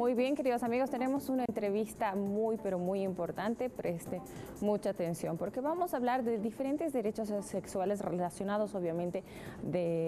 Muy bien, queridos amigos, tenemos una entrevista pero muy importante. Preste mucha atención porque vamos a hablar de diferentes derechos sexuales relacionados obviamente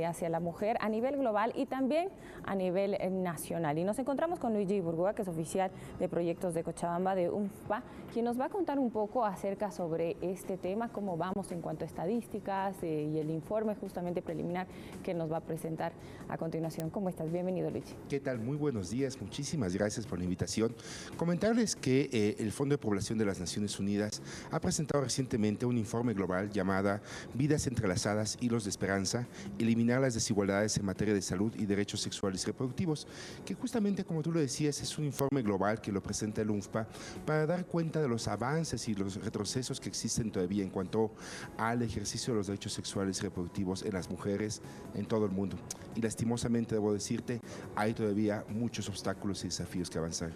hacia la mujer a nivel global y también a nivel nacional. Y nos encontramos con Luigi Burgoa, que es oficial de proyectos de Cochabamba, de UNFPA, quien nos va a contar un poco acerca sobre este tema, cómo vamos en cuanto a estadísticas y el informe justamente preliminar que nos va a presentar a continuación. ¿Cómo estás? Bienvenido, Luigi. ¿Qué tal? Muy buenos días. Muchísimas gracias por la invitación. Comentarles que el Fondo de Población de las Naciones Unidas ha presentado recientemente un informe global llamado Vidas entrelazadas, hilos de esperanza, eliminar las desigualdades en materia de salud y derechos sexuales y reproductivos, que justamente, como tú lo decías, es un informe global que lo presenta el UNFPA para dar cuenta de los avances y los retrocesos que existen todavía en cuanto al ejercicio de los derechos sexuales y reproductivos en las mujeres en todo el mundo. Y lastimosamente, debo decirte, hay todavía muchos obstáculos y desafíos que avanzar.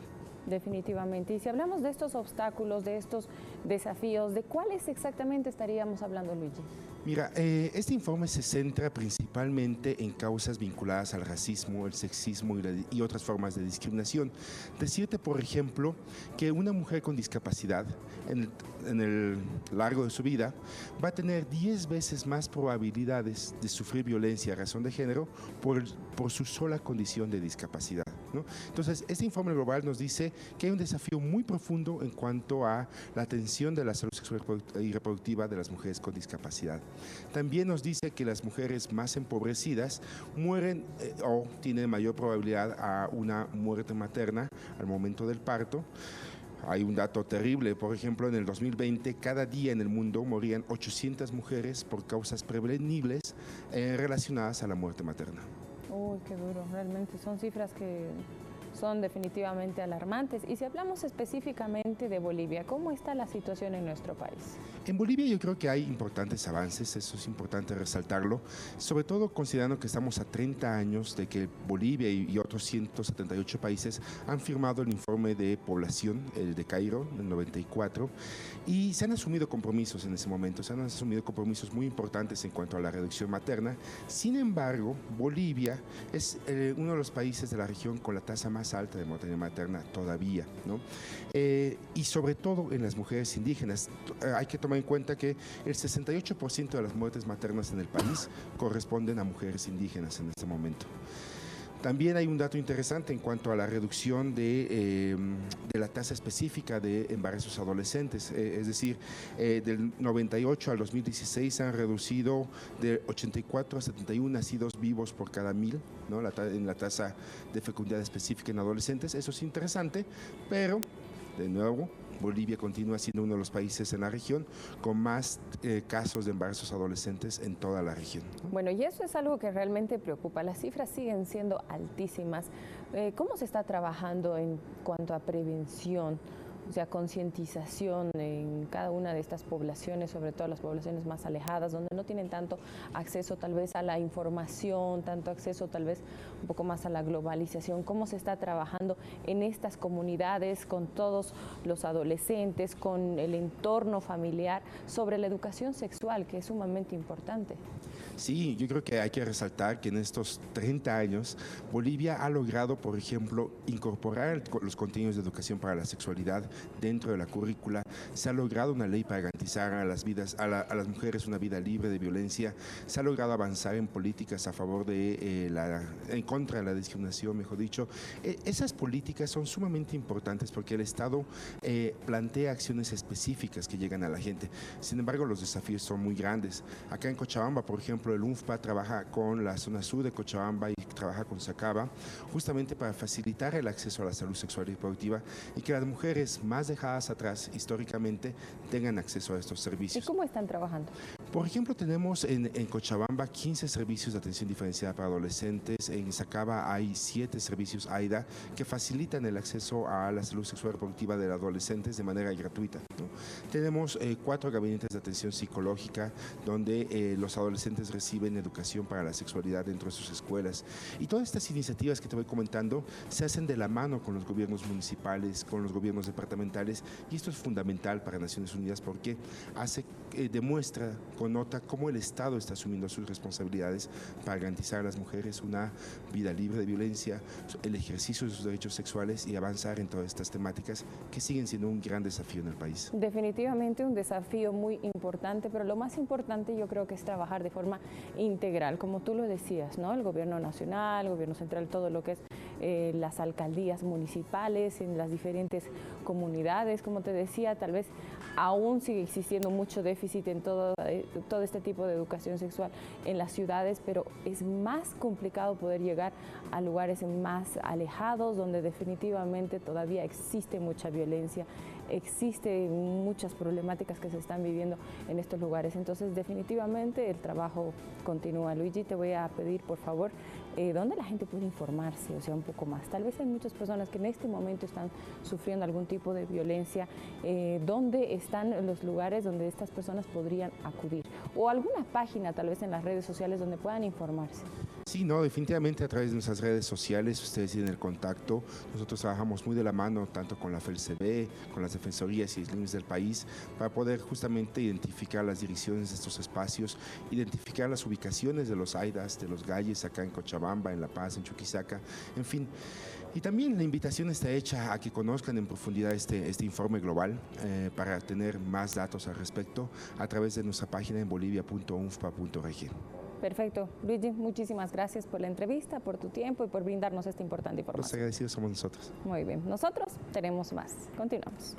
Definitivamente. Y si hablamos de estos obstáculos, de estos desafíos, ¿de cuáles exactamente estaríamos hablando, Luigi? Mira, este informe se centra principalmente en causas vinculadas al racismo, el sexismo y otras formas de discriminación. Decirte, por ejemplo, que una mujer con discapacidad en el largo de su vida va a tener 10 veces más probabilidades de sufrir violencia a razón de género por su sola condición de discapacidad, ¿no? Entonces, este informe global nos dice que hay un desafío muy profundo en cuanto a la atención de la salud sexual y reproductiva de las mujeres con discapacidad. También nos dice que las mujeres más empobrecidas mueren o tienen mayor probabilidad a una muerte materna al momento del parto. Hay un dato terrible, por ejemplo, en el 2020, cada día en el mundo morían 800 mujeres por causas prevenibles relacionadas a la muerte materna. Uy, qué duro, realmente son cifras que son definitivamente alarmantes. Y si hablamos específicamente de Bolivia, ¿cómo está la situación en nuestro país? En Bolivia yo creo que hay importantes avances, eso es importante resaltarlo, sobre todo considerando que estamos a 30 años de que Bolivia y otros 178 países han firmado el informe de población, el de Cairo, del 94, y se han asumido compromisos en ese momento, se han asumido compromisos muy importantes en cuanto a la reducción materna. Sin embargo, Bolivia es uno de los países de la región con la tasa más alta de mortalidad materna todavía, ¿no? Y sobre todo en las mujeres indígenas. Hay que tomar en cuenta que el 68% de las muertes maternas en el país corresponden a mujeres indígenas en este momento. También hay un dato interesante en cuanto a la reducción de la tasa específica de embarazos adolescentes, es decir, del 98 al 2016 se han reducido de 84 a 71 nacidos vivos por cada 1000, ¿no? En la tasa de fecundidad específica en adolescentes. Eso es interesante, pero de nuevo, Bolivia continúa siendo uno de los países en la región con más casos de embarazos adolescentes en toda la región. Bueno, y eso es algo que realmente preocupa. Las cifras siguen siendo altísimas. ¿Cómo se está trabajando en cuanto a prevención? O sea, concientización en cada una de estas poblaciones, sobre todo las poblaciones más alejadas, donde no tienen tanto acceso tal vez a la información, tanto acceso tal vez un poco más a la globalización. ¿Cómo se está trabajando en estas comunidades con todos los adolescentes, con el entorno familiar, sobre la educación sexual, que es sumamente importante? Sí, yo creo que hay que resaltar que en estos 30 años Bolivia ha logrado, por ejemplo, incorporar los contenidos de educación para la sexualidad dentro de la currícula. Se ha logrado una ley para garantizar a las mujeres una vida libre de violencia. Se ha logrado avanzar en políticas a favor en contra de la discriminación, mejor dicho. Esas políticas son sumamente importantes porque el Estado plantea acciones específicas que llegan a la gente. Sin embargo, los desafíos son muy grandes. Acá en Cochabamba, por ejemplo, el UNFPA trabaja con la zona sur de Cochabamba y trabaja con Sacaba justamente para facilitar el acceso a la salud sexual y reproductiva y que las mujeres más dejadas atrás históricamente tengan acceso a estos servicios. ¿Y cómo están trabajando? Por ejemplo, tenemos en Cochabamba 15 servicios de atención diferenciada para adolescentes. En Sacaba hay 7 servicios AIDA que facilitan el acceso a la salud sexual y reproductiva de los adolescentes de manera gratuita, ¿no? Tenemos 4 gabinetes de atención psicológica donde los adolescentes reciben educación para la sexualidad dentro de sus escuelas. Y todas estas iniciativas que te voy comentando se hacen de la mano con los gobiernos municipales, con los gobiernos departamentales, y esto es fundamental para Naciones Unidas porque demuestra con connota cómo el Estado está asumiendo sus responsabilidades para garantizar a las mujeres una vida libre de violencia, el ejercicio de sus derechos sexuales y avanzar en todas estas temáticas que siguen siendo un gran desafío en el país. Definitivamente un desafío muy importante, pero lo más importante yo creo que es trabajar de forma integral, como tú lo decías, ¿no? El gobierno nacional, el gobierno central, todo lo que es las alcaldías municipales en las diferentes comunidades, como te decía, tal vez aún sigue existiendo mucho déficit en todo este tipo de educación sexual en las ciudades, pero es más complicado poder llegar a lugares más alejados donde definitivamente todavía existe mucha violencia, existen muchas problemáticas que se están viviendo en estos lugares. Entonces, definitivamente el trabajo continúa. Luigi, te voy a pedir, por favor, ¿dónde la gente puede informarse? O sea, un poco más. Tal vez hay muchas personas que en este momento están sufriendo algún tipo de violencia. ¿Dónde están los lugares donde estas personas podrían acudir? O alguna página, tal vez en las redes sociales, donde puedan informarse. Sí, no, definitivamente a través de nuestras redes sociales ustedes tienen el contacto. Nosotros trabajamos muy de la mano tanto con la FELCB, con las defensorías y líneas del país para poder justamente identificar las direcciones de estos espacios, identificar las ubicaciones de los AIDAS, de los galles acá en Cochabamba, en La Paz, en Chuquisaca, en fin. Y también la invitación está hecha a que conozcan en profundidad este informe global para tener más datos al respecto a través de nuestra página en bolivia.unfpa.rg. Perfecto. Luigi, muchísimas gracias por la entrevista, por tu tiempo y por brindarnos esta importante información. Los agradecidos somos nosotros. Muy bien. Nosotros tenemos más. Continuamos.